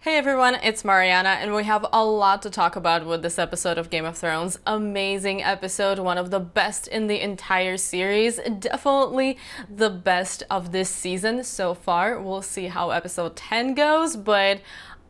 Hey everyone, it's Mariana, and we have a lot to talk about with this episode of Game of Thrones. Amazing episode, one of the best in the entire series. Definitely the best of this season so far. We'll see how episode 10 goes, but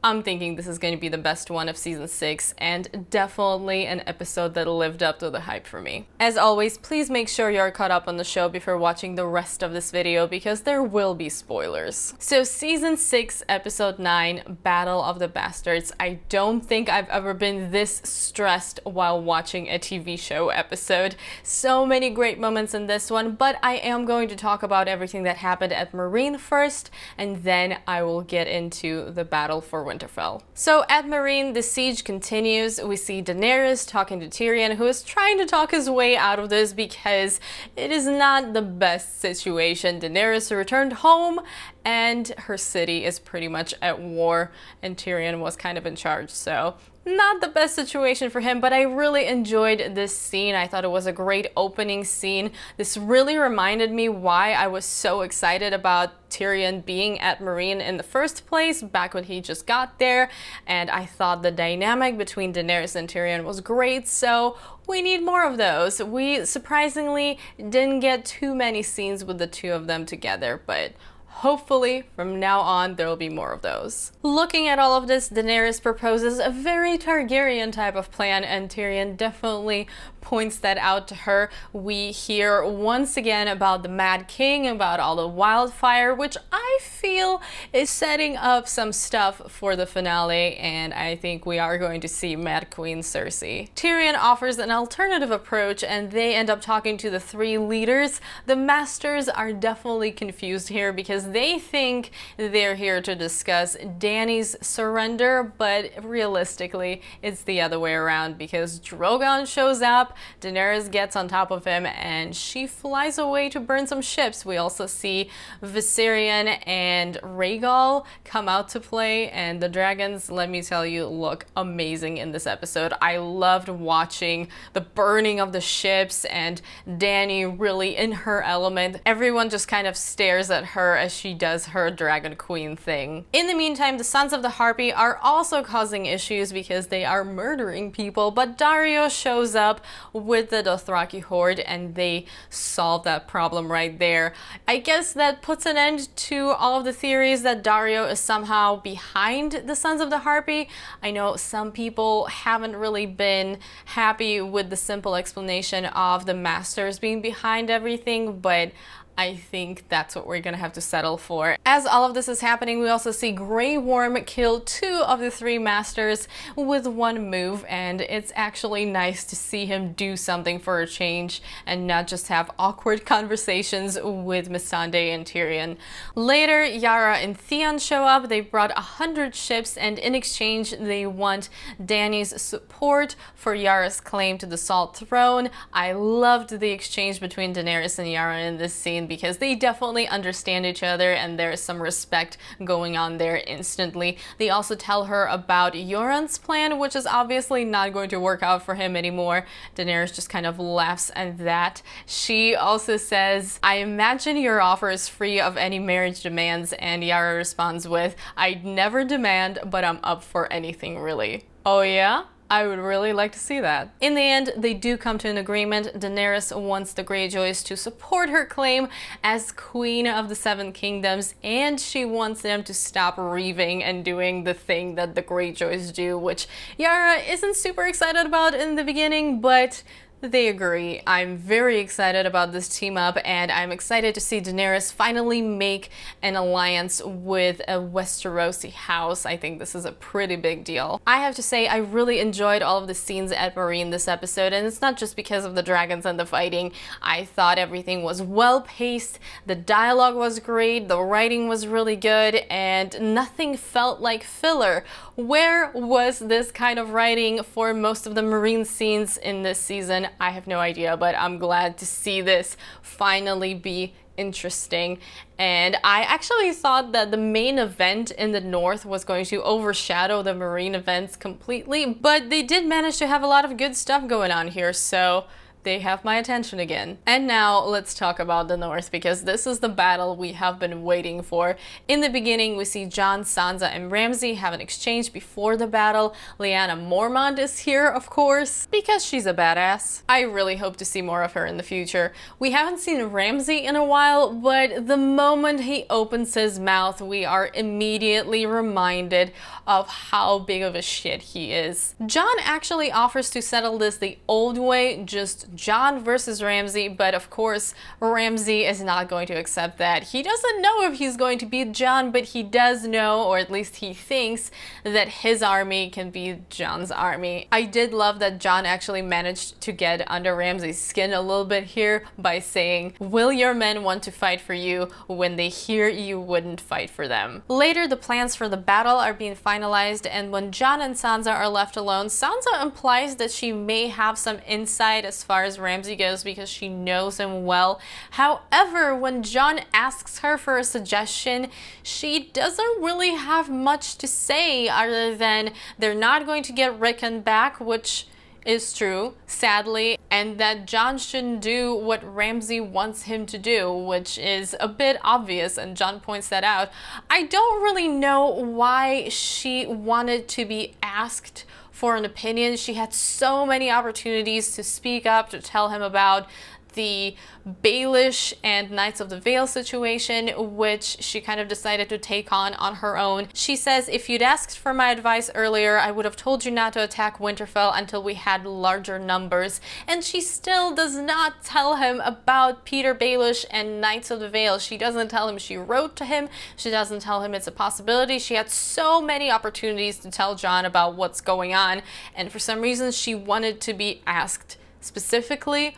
I'm thinking this is going to be the best one of season 6, and definitely an episode that lived up to the hype for me. As always, please make sure you're caught up on the show before watching the rest of this video because there will be spoilers. So season 6, episode 9, Battle of the Bastards. I don't think I've ever been this stressed while watching a TV show episode. So many great moments in this one, but I am going to talk about everything that happened at Meereen first, and then I will get into the battle for Winterfell. So at Meereen, the siege continues. We see Daenerys talking to Tyrion, who is trying to talk his way out of this because it is not the best situation. Daenerys returned home and her city is pretty much at war, and Tyrion was kind of in charge, so not the best situation for him, but I really enjoyed this scene. I thought it was a great opening scene. This really reminded me why I was so excited about Tyrion being at Meereen in the first place, back when he just got there, and I thought the dynamic between Daenerys and Tyrion was great, so we need more of those. We surprisingly didn't get too many scenes with the two of them together, but hopefully, from now on, there will be more of those. Looking at all of this, Daenerys proposes a very Targaryen type of plan, and Tyrion definitely points that out to her. We hear once again about the Mad King, about all the wildfire, which I feel is setting up some stuff for the finale, and I think we are going to see Mad Queen Cersei. Tyrion offers an alternative approach, and they end up talking to the three leaders. The Masters are definitely confused here because they think they're here to discuss Dany's surrender, but realistically, it's the other way around because Drogon shows up, Daenerys gets on top of him, and she flies away to burn some ships. We also see Viserion and Rhaegal come out to play, and the dragons, let me tell you, look amazing in this episode. I loved watching the burning of the ships and Dany really in her element. Everyone just kind of stares at her as she does her Dragon Queen thing. In the meantime, the Sons of the Harpy are also causing issues because they are murdering people, but Daario shows up with the Dothraki horde and they solve that problem right there. I guess that puts an end to all of the theories that Daario is somehow behind the Sons of the Harpy. I know some people haven't really been happy with the simple explanation of the Masters being behind everything, but I think that's what we're gonna have to settle for. As all of this is happening, we also see Grey Worm kill 2 of the 3 Masters with one move, and it's actually nice to see him do something for a change and not just have awkward conversations with Missandei and Tyrion. Later, Yara and Theon show up. They brought 100 ships, and in exchange, they want Dany's support for Yara's claim to the Salt Throne. I loved the exchange between Daenerys and Yara in this scene because they definitely understand each other and there is some respect going on there instantly. They also tell her about Euron's plan, which is obviously not going to work out for him anymore. Daenerys just kind of laughs at that. She also says, "I imagine your offer is free of any marriage demands," and Yara responds with, "I'd never demand, but I'm up for anything really." Oh yeah? I would really like to see that. In the end, they do come to an agreement. Daenerys wants the Greyjoys to support her claim as Queen of the Seven Kingdoms, and she wants them to stop reaving and doing the thing that the Greyjoys do, which Yara isn't super excited about in the beginning, but they agree. I'm very excited about this team up, and I'm excited to see Daenerys finally make an alliance with a Westerosi house. I think this is a pretty big deal. I have to say, I really enjoyed all of the scenes at Meereen this episode, and it's not just because of the dragons and the fighting. I thought everything was well paced, the dialogue was great, the writing was really good, and nothing felt like filler. Where was this kind of writing for most of the Meereen scenes in this season? I have no idea, but I'm glad to see this finally be interesting. And I actually thought that the main event in the north was going to overshadow the Meereen events completely, but they did manage to have a lot of good stuff going on here, so they have my attention again. And now let's talk about the North, because this is the battle we have been waiting for. In the beginning, we see Jon, Sansa, and Ramsay have an exchange before the battle. Lyanna Mormont is here, of course, because she's a badass. I really hope to see more of her in the future. We haven't seen Ramsay in a while, but the moment he opens his mouth, we are immediately reminded of how big of a shit he is. Jon actually offers to settle this the old way, just Jon versus Ramsay, but of course Ramsay is not going to accept that. He doesn't know if he's going to beat Jon, but he does know, or at least he thinks, that his army can beat Jon's army. I did love that Jon actually managed to get under Ramsay's skin a little bit here by saying, "Will your men want to fight for you when they hear you wouldn't fight for them?" Later, the plans for the battle are being finalized, and when Jon and Sansa are left alone, Sansa implies that she may have some insight as far as Ramsay goes because she knows him well. However, when Jon asks her for a suggestion, she doesn't really have much to say other than they're not going to get Rickon back, which is true, sadly, and that Jon shouldn't do what Ramsay wants him to do, which is a bit obvious, and Jon points that out. I don't really know why she wanted to be asked for an opinion. She had so many opportunities to speak up, to tell him about the Baelish and Knights of the Vale situation, which she kind of decided to take on her own. She says, "If you'd asked for my advice earlier, I would have told you not to attack Winterfell until we had larger numbers." And she still does not tell him about Peter Baelish and Knights of the Vale. She doesn't tell him she wrote to him. She doesn't tell him it's a possibility. She had so many opportunities to tell Jon about what's going on, and for some reason she wanted to be asked specifically.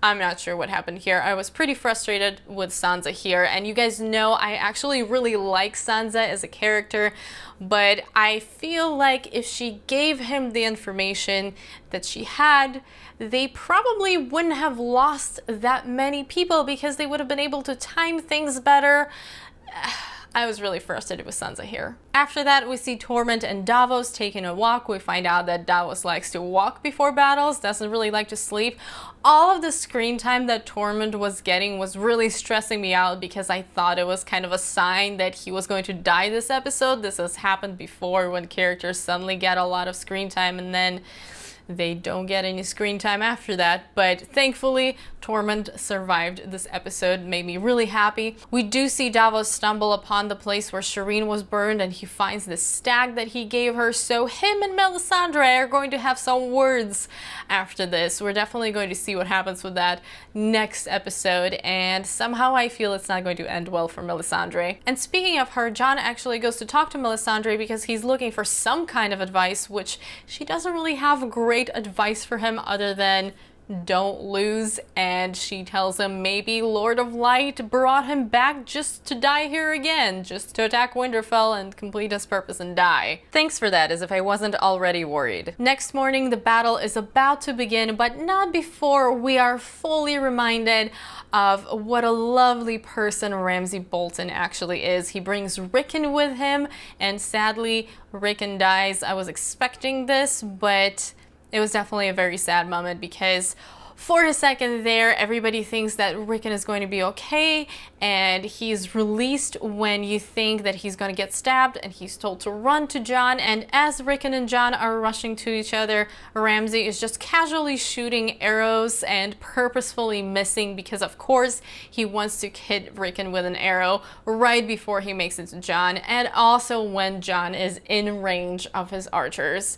I'm not sure what happened here. I was pretty frustrated with Sansa here, and you guys know I actually really like Sansa as a character, but I feel like if she gave him the information that she had, they probably wouldn't have lost that many people because they would have been able to time things better. I was really frustrated with Sansa here. After that, we see Tormund and Davos taking a walk. We find out that Davos likes to walk before battles, doesn't really like to sleep. All of the screen time that Tormund was getting was really stressing me out because I thought it was kind of a sign that he was going to die this episode. This has happened before when characters suddenly get a lot of screen time and then they don't get any screen time after that, but thankfully Tormund survived this episode, made me really happy. We do see Davos stumble upon the place where Shireen was burned and he finds the stag that he gave her, so him and Melisandre are going to have some words after this. We're definitely going to see what happens with that next episode, and somehow I feel it's not going to end well for Melisandre. And speaking of her, Jon actually goes to talk to Melisandre because he's looking for some kind of advice, which she doesn't really have great advice for him other than don't lose, and she tells him maybe Lord of Light brought him back just to die here again, just to attack Winterfell and complete his purpose and die. Thanks for that, as if I wasn't already worried. Next morning, the battle is about to begin, but not before we are fully reminded of what a lovely person Ramsay Bolton actually is. He brings Rickon with him, and sadly, Rickon dies. I was expecting this, but it was definitely a very sad moment because for a second there, everybody thinks that Rickon is going to be okay, and he's released when you think that he's going to get stabbed, and he's told to run to Jon. And as Rickon and Jon are rushing to each other, Ramsay is just casually shooting arrows and purposefully missing because, of course, he wants to hit Rickon with an arrow right before he makes it to Jon, and also when Jon is in range of his archers.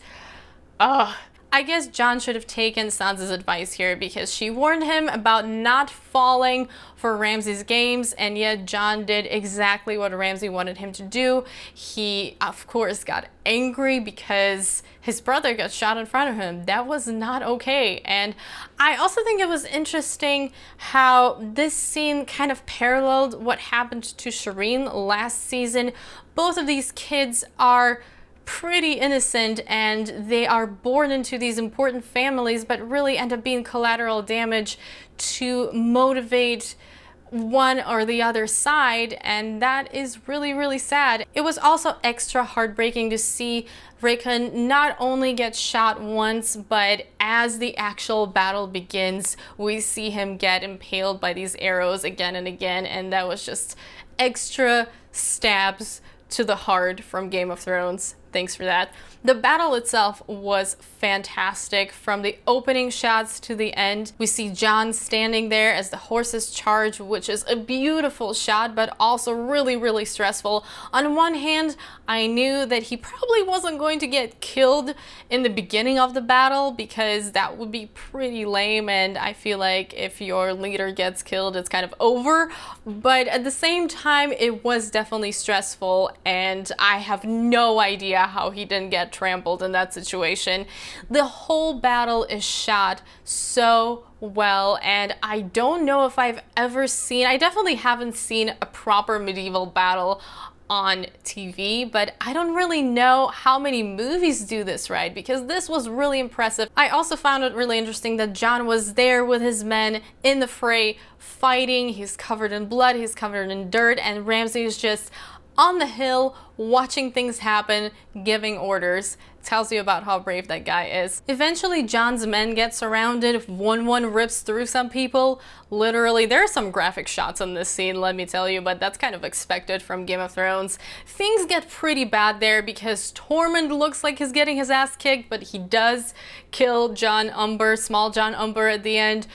Ugh. I guess Jon should have taken Sansa's advice here because she warned him about not falling for Ramsay's games, and yet Jon did exactly what Ramsay wanted him to do. He, of course, got angry because his brother got shot in front of him. That was not okay. And I also think it was interesting how this scene kind of paralleled what happened to Shireen last season. Both of these kids are pretty innocent and they are born into these important families but really end up being collateral damage to motivate one or the other side, and that is really, really sad. It was also extra heartbreaking to see Rickon not only get shot once, but as the actual battle begins, we see him get impaled by these arrows again and again, and that was just extra stabs to the heart from Game of Thrones. Thanks for that. The battle itself was fantastic. From the opening shots to the end, we see Jon standing there as the horses charge, which is a beautiful shot, but also really, really stressful. On one hand, I knew that he probably wasn't going to get killed in the beginning of the battle because that would be pretty lame, and I feel like if your leader gets killed, it's kind of over. But at the same time, it was definitely stressful, and I have no idea how he didn't get trampled in that situation. The whole battle is shot so well, and I don't know if I've ever seen, I definitely haven't seen a proper medieval battle on TV, but I don't really know how many movies do this right, because this was really impressive. I also found it really interesting that Jon was there with his men in the fray fighting. He's covered in blood, he's covered in dirt, and Ramsay is just on the hill watching things happen, giving orders. Tells you about how brave that guy is. Eventually, Jon's men get surrounded. One rips through some people. Literally, there are some graphic shots in this scene, let me tell you, but that's kind of expected from Game of Thrones. Things get pretty bad there because Tormund looks like he's getting his ass kicked, but he does kill Jon Umber, small Jon Umber at the end.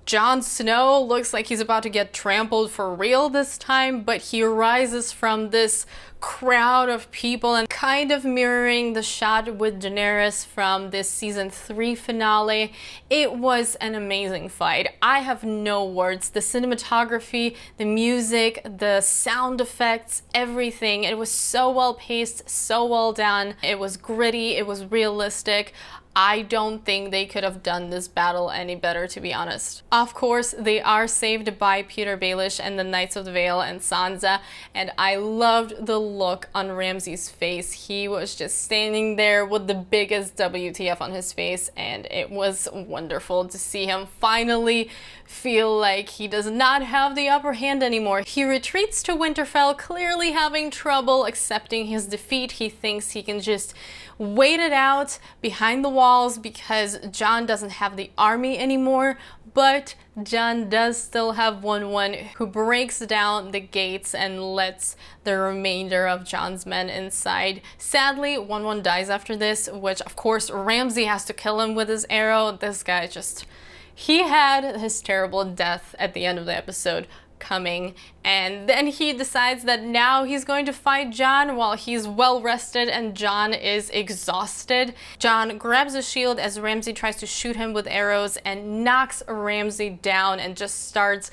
Jon Snow looks like he's about to get trampled for real this time, but he rises from this crowd of people, and kind of mirroring the shot with Daenerys from this season 3 finale. It was an amazing fight. I have no words. The cinematography, the music, the sound effects, everything. It was so well paced, so well done. It was gritty, it was realistic. I don't think they could have done this battle any better, to be honest. Of course, they are saved by Peter Baelish and the Knights of the Vale and Sansa, and I loved the look on Ramsay's face. He was just standing there with the biggest WTF on his face, and it was wonderful to see him finally feel like he does not have the upper hand anymore. He retreats to Winterfell, clearly having trouble accepting his defeat. He thinks he can just wait it out behind the walls because Jon doesn't have the army anymore, but Jon does still have one who breaks down the gates and lets the remainder of Jon's men inside. Sadly, one dies after this, which of course Ramsay has to kill him with his arrow. This guy just, he had his terrible death at the end of the episode coming, and then he decides that now he's going to fight Jon while he's well rested and Jon is exhausted. Jon grabs a shield as Ramsay tries to shoot him with arrows and knocks Ramsay down and just starts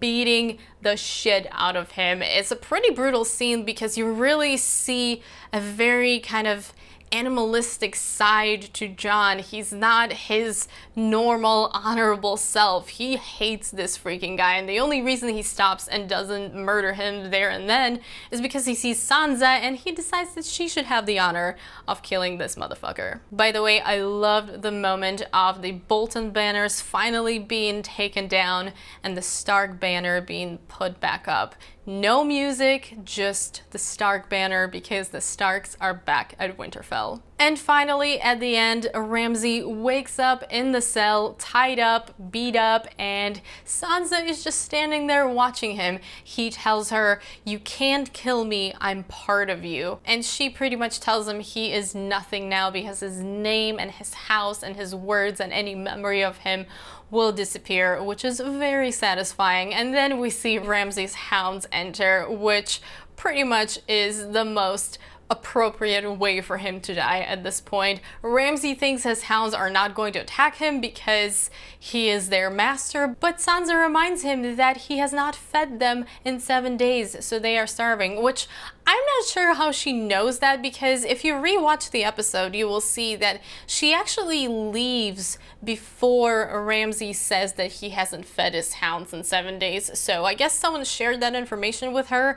beating the shit out of him. It's a pretty brutal scene because you really see a very kind of animalistic side to Jon. He's not his normal, honorable self. He hates this freaking guy, and the only reason he stops and doesn't murder him there and then is because he sees Sansa and he decides that she should have the honor of killing this motherfucker. By the way, I loved the moment of the Bolton banners finally being taken down and the Stark banner being put back up. No music, just the Stark banner, because the Starks are back at Winterfell. And finally, at the end, Ramsay wakes up in the cell, tied up, beat up, and Sansa is just standing there watching him. He tells her, "You can't kill me, I'm part of you." And she pretty much tells him he is nothing now because his name and his house and his words and any memory of him will disappear, which is very satisfying. And then we see Ramsay's hounds enter, which pretty much is the most appropriate way for him to die at this point. Ramsay thinks his hounds are not going to attack him because he is their master, but Sansa reminds him that he has not fed them in 7 days, so they are starving, which I'm not sure how she knows that, because if you rewatch the episode, you will see that she actually leaves before Ramsay says that he hasn't fed his hounds in 7 days. So I guess someone shared that information with her.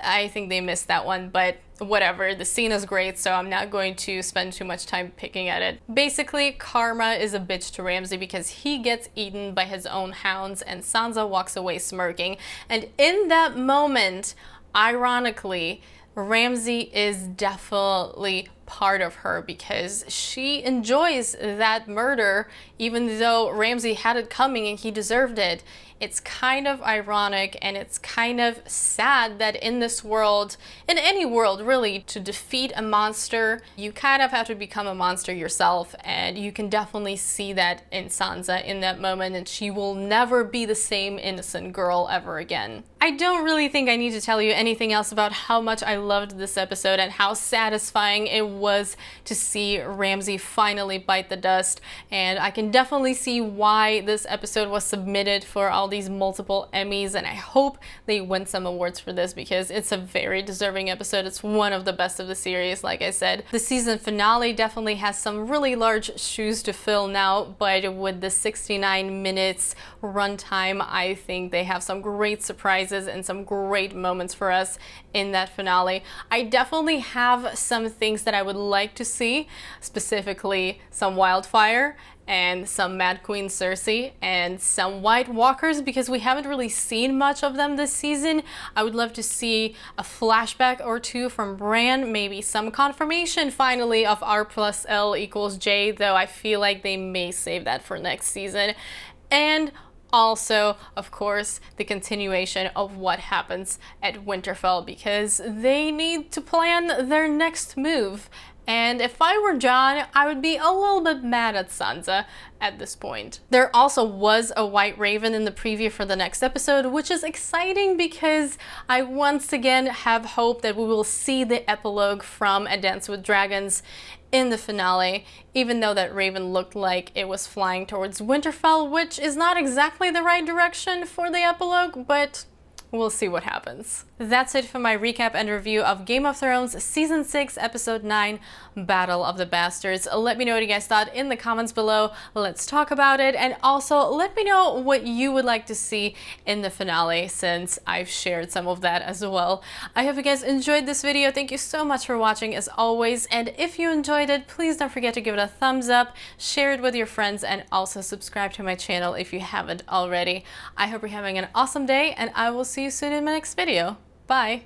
I think they missed that one, but whatever. The scene is great, so I'm not going to spend too much time picking at it. Basically, Karma is a bitch to Ramsay because he gets eaten by his own hounds and Sansa walks away smirking. And in that moment, ironically, Ramsay is definitely part of her because she enjoys that murder even though Ramsay had it coming and he deserved it. It's kind of ironic and it's kind of sad that in this world, in any world really, to defeat a monster, you kind of have to become a monster yourself, and you can definitely see that in Sansa in that moment, and she will never be the same innocent girl ever again. I don't really think I need to tell you anything else about how much I loved this episode and how satisfying it was to see Ramsay finally bite the dust, and I can definitely see why this episode was submitted for all these multiple Emmys, and I hope they win some awards for this because it's a very deserving episode. It's one of the best of the series, like I said. The season finale definitely has some really large shoes to fill now, but with the 69 minutes runtime, I think they have some great surprises and some great moments for us in that finale. I definitely have some things that I would like to see, specifically some wildfire and some Mad Queen Cersei and some White Walkers, because we haven't really seen much of them this season. I would love to see a flashback or two from Bran, maybe some confirmation finally of R plus L equals J, though I feel like they may save that for next season. And also, of course, the continuation of what happens at Winterfell, because they need to plan their next move. And if I were Jon, I would be a little bit mad at Sansa at this point. There also was a White Raven in the preview for the next episode, which is exciting because I once again have hope that we will see the epilogue from A Dance with Dragons in the finale, even though that Raven looked like it was flying towards Winterfell, which is not exactly the right direction for the epilogue, but we'll see what happens. That's it for my recap and review of Game of Thrones Season 6, Episode 9, Battle of the Bastards. Let me know what you guys thought in the comments below. Let's talk about it, and also let me know what you would like to see in the finale, since I've shared some of that as well. I hope you guys enjoyed this video. Thank you so much for watching as always, and if you enjoyed it, please don't forget to give it a thumbs up, share it with your friends, and also subscribe to my channel if you haven't already. I hope you're having an awesome day, and I will see you soon in my next video. Bye!